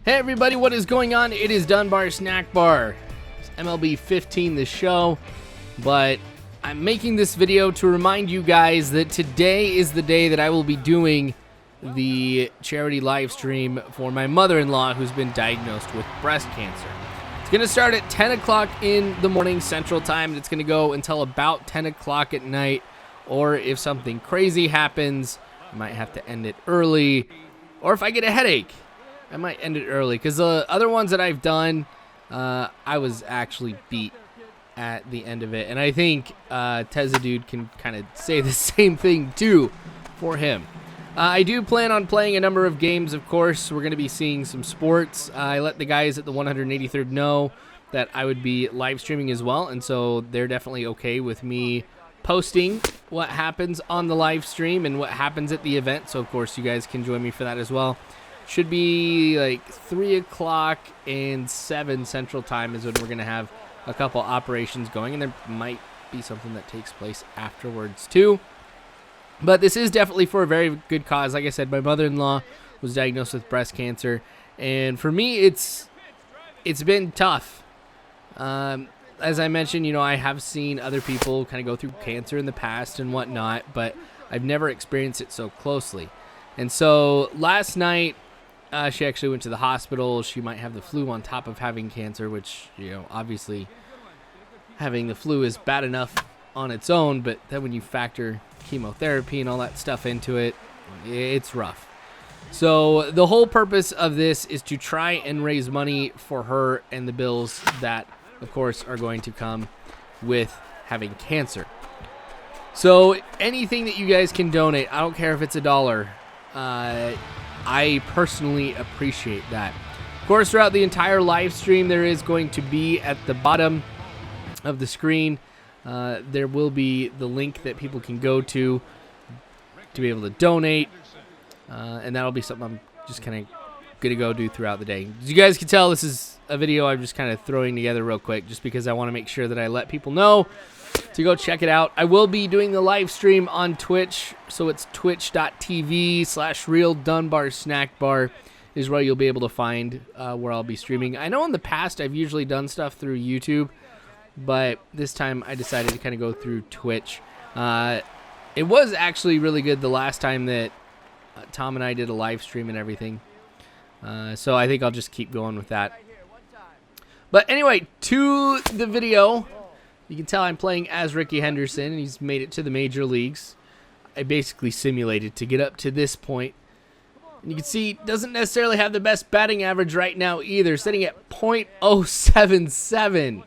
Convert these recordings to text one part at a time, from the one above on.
Hey everybody, what is going on? It is Dunbar Snackbar. It's MLB 15, the show, but I'm making this video to remind you guys that today is the day that I will be doing the charity live stream for my mother-in-law who's been diagnosed with breast cancer. It's going to start at 10 o'clock in the morning Central Time, and it's going to go until about 10 o'clock at night, or if something crazy happens, I might have to end it early, or if I get a headache, I might end it early, because the other ones that I've done, I was actually beat at the end of it. And I think Tezza Dude can kind of say the same thing, too, for him. I do plan on playing a number of games, of course. We're going to be seeing some sports. I let the guys at the 183rd know that I would be live streaming as well, and so they're definitely okay with me posting what happens on the live stream and what happens at the event. So, of course, you guys can join me for that as well. Should be like 3 o'clock and 7 Central Time is when we're going to have a couple operations going, and there might be something that takes place afterwards too. But this is definitely for a very good cause. Like I said, my mother-in-law was diagnosed with breast cancer, and for me, it's been tough. As I mentioned, you know, I have seen other people kind of go through cancer in the past and whatnot, but I've never experienced it so closely. And so last night, she actually went to the hospital. She might have the flu on top of having cancer, which, you know, obviously having the flu is bad enough on its own, but then when you factor chemotherapy and all that stuff into it, it's rough. So the whole purpose of this is to try and raise money for her and the bills that, of course, are going to come with having cancer. So anything that you guys can donate, I don't care if it's $1, I personally appreciate that. Of course, throughout the entire live stream, there is going to be at the bottom of the screen, there will be the link that people can go to be able to donate, and that'll be something I'm just kind of going to go do throughout the day. As you guys can tell, this is a video I'm just kind of throwing together real quick just because I want to make sure that I let people know to go check it out. I will be doing the live stream on Twitch, so it's twitch.tv/realdunbarsnackbar is where you'll be able to find where I'll be streaming. I know in the past I've usually done stuff through YouTube, but this time I decided to kind of go through Twitch. It was actually really good the last time that Tom and I did a live stream and everything, so I think I'll just keep going with that. But anyway, to the video. You can tell I'm playing as Ricky Henderson, and he's made it to the major leagues. I basically simulated to get up to this point. And you can see he doesn't necessarily have the best batting average right now either, sitting at .077.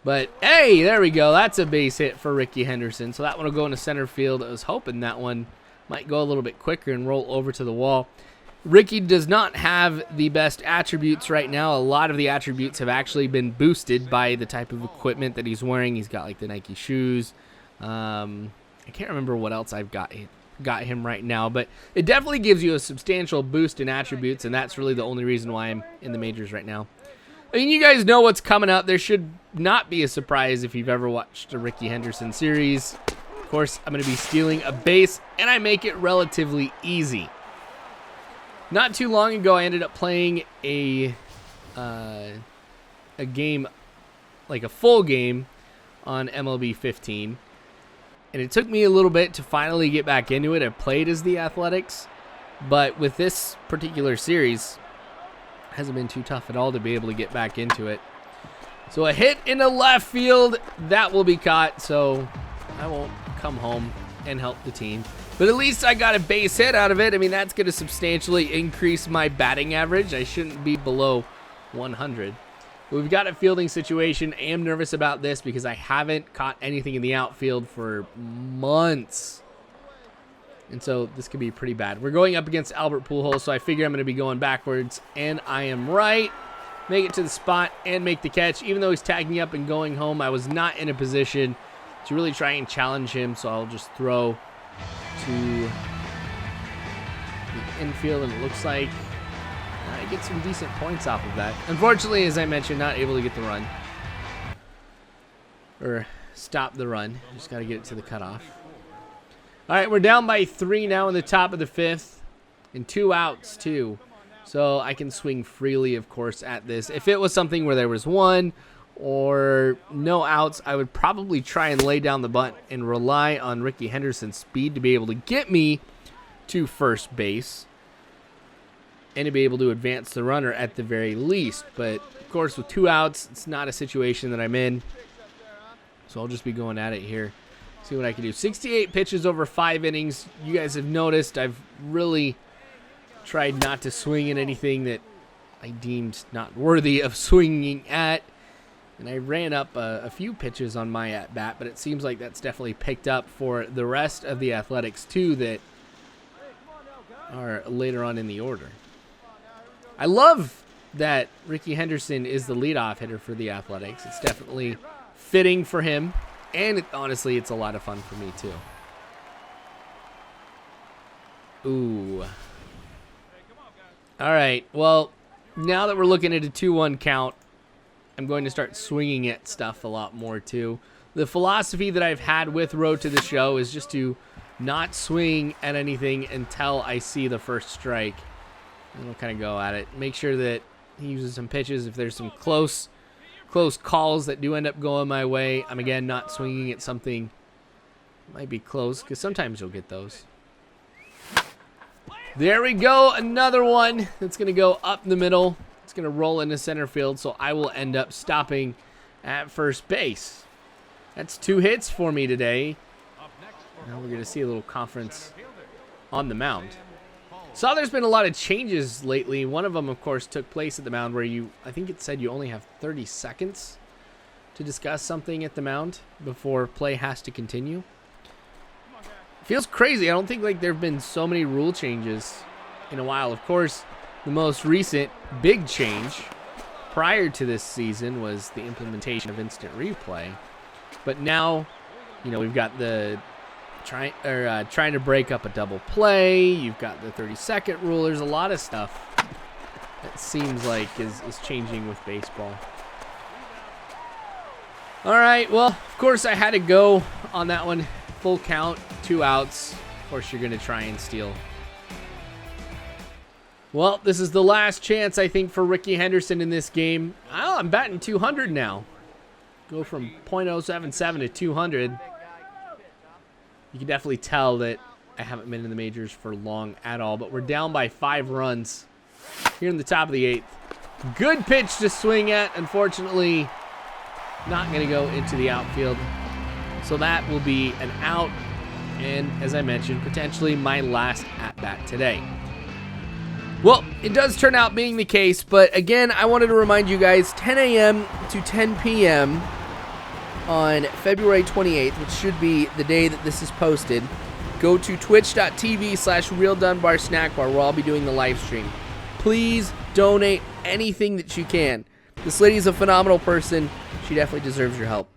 But, hey, there we go. That's a base hit for Ricky Henderson. So that one will go into center field. I was hoping that one might go a little bit quicker and roll over to the wall. Ricky does not have the best attributes right now. A lot of the attributes have actually been boosted by the type of equipment that he's wearing. He's got like the Nike shoes. I can't remember what else I've got him right now, but it definitely gives you a substantial boost in attributes, and that's really the only reason why I'm in the majors right now. I mean, you guys know what's coming up. There should not be a surprise if you've ever watched a Ricky Henderson series. Of course, I'm going to be stealing a base, and I make it relatively easy. Not too long ago, I ended up playing a game, like a full game, on MLB 15. And it took me a little bit to finally get back into it. I played as the Athletics. But with this particular series, it hasn't been too tough at all to be able to get back into it. So a hit in the left field, that will be caught. So I won't come home and help the team. But at least I got a base hit out of it. I mean, that's going to substantially increase my batting average. I shouldn't be below 100. But we've got a fielding situation. I am nervous about this because I haven't caught anything in the outfield for months. And so this could be pretty bad. We're going up against Albert Pujols, so I figure I'm going to be going backwards. And I am right. Make it to the spot and make the catch. Even though he's tagging up and going home, I was not in a position to really try and challenge him, so I'll just throw to the infield, and it looks like I get some decent points off of that. Unfortunately, as I mentioned, not able to get the run. Or stop the run. Just got to get it to the cutoff. All right, we're down by 3 now in the top of the 5th. And 2 outs, too. So I can swing freely, of course, at this. If it was something where there was one or no outs, I would probably try and lay down the bunt and rely on Ricky Henderson's speed to be able to get me to first base and to be able to advance the runner at the very least. But, of course, with 2 outs, it's not a situation that I'm in. So I'll just be going at it here. See what I can do. 68 pitches over 5 innings. You guys have noticed I've really tried not to swing at anything that I deemed not worthy of swinging at. And I ran up a few pitches on my at-bat, but it seems like that's definitely picked up for the rest of the Athletics, too, that are later on in the order. I love that Ricky Henderson is the leadoff hitter for the Athletics. It's definitely fitting for him, and honestly, it's a lot of fun for me, too. Ooh. All right, well, now that we're looking at a 2-1 count, I'm going to start swinging at stuff a lot more, too. The philosophy that I've had with Road to the Show is just to not swing at anything until I see the first strike. And we'll kind of go at it. Make sure that he uses some pitches. If there's some close calls that do end up going my way, I'm, again, not swinging at something that might be close, because sometimes you'll get those. There we go, another one that's going to go up the middle. It's going to roll into center field, so I will end up stopping at first base. That's 2 hits for me today. Now we're going to see a little conference on the mound. Saw there's been a lot of changes lately. One of them, of course, took place at the mound where I think it said you only have 30 seconds to discuss something at the mound before play has to continue. Feels crazy. I don't think like there have been so many rule changes in a while. Of course, the most recent big change prior to this season was the implementation of instant replay. But now, you know, we've got the trying to break up a double play. You've got the 30-second rule. There's a lot of stuff that seems like is changing with baseball. All right, well, of course I had to go on that one. Full count, 2 outs. Of course, you're going to try and steal. Well, this is the last chance, I think, for Ricky Henderson in this game. Oh, I'm batting 200 now. Go from .077 to 200. You can definitely tell that I haven't been in the majors for long at all, but we're down by 5 runs here in the top of the 8th. Good pitch to swing at. Unfortunately, not going to go into the outfield. So that will be an out, and as I mentioned, potentially my last at-bat today. Well, it does turn out being the case, but again, I wanted to remind you guys, 10 a.m. to 10 p.m. on February 28th, which should be the day that this is posted, go to twitch.tv/RealDunbarSnackbar, where I'll be doing the live stream. Please donate anything that you can. This lady's a phenomenal person. She definitely deserves your help.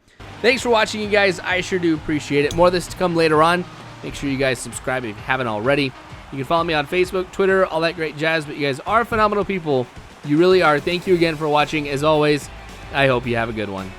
Thanks for watching, you guys. I sure do appreciate it. More of this to come later on. Make sure you guys subscribe if you haven't already. You can follow me on Facebook, Twitter, all that great jazz. But you guys are phenomenal people. You really are. Thank you again for watching. As always, I hope you have a good one.